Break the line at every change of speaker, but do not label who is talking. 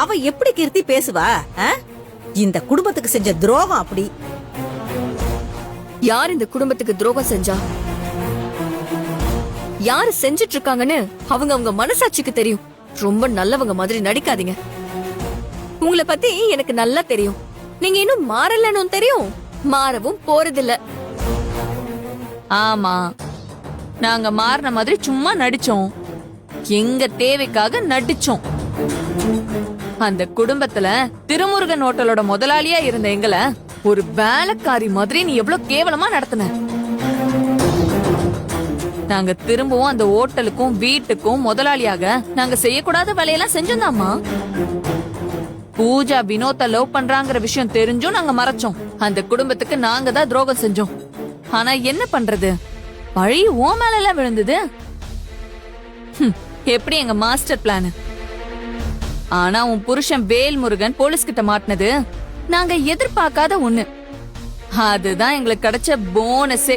அவ எப்படி கீர்த்தி பேசுவா? இந்த குடும்பத்துக்கு செஞ்ச துரோகம் அப்படி.
யார் இந்த குடும்பத்துக்கு துரோகம் செஞ்சா? யாரு செஞ்சிட்டு இருக்காங்கன்னு அவங்க மனசாட்சிக்கு தெரியும். ரொம்ப நல்லவங்க மாதிரி நடிக்காதீங்க. உங்களை பத்தி எனக்கு நல்லா தெரியும். நீங்க இன்னும் மாறலன்னு தெரியும், மாறவும் போறதில்ல.
ஆமா, நாங்க மாறின மாதிரி சும்மா நடிச்சோம். எங்க தேவைக்காக நடிச்சோம். அந்த குடும்பத்துல திருமுருகன் ஹோட்டலோட முதலாளியா இருந்த எங்களை ஒரு வேலைக்காரி மாதிரி நீ எவ்வளவு கேவலமா நடத்தின. நாங்க திரும்பவும் அந்த ஹோட்டலுக்கும் வீட்டுக்கும் முதலாளியாக நாங்க செய்யக்கூடாத வேலையெல்லாம் செஞ்சோம்தாம்மா. பூஜா வினோத்தை லவ் பண்றாங்கிற விஷயம் தெரிஞ்சும் நாங்க மறைச்சோம். அந்த குடும்பத்துக்கு நாங்க தான் துரோகம் செஞ்சோம். ஆனா என்ன பண்றது, பழி ஓ மேல எல்லாம் விழுந்தது. எப்படி எங்க மாஸ்டர் பிளான். ஆனா உன் புருஷன் வேல்முருகன் போலீஸ் கிட்ட மாட்டினது நாங்க எதிர்பார்க்காத ஒண்ணு. அதுதான் எங்களுக்கு கிடைச்ச போனஸே.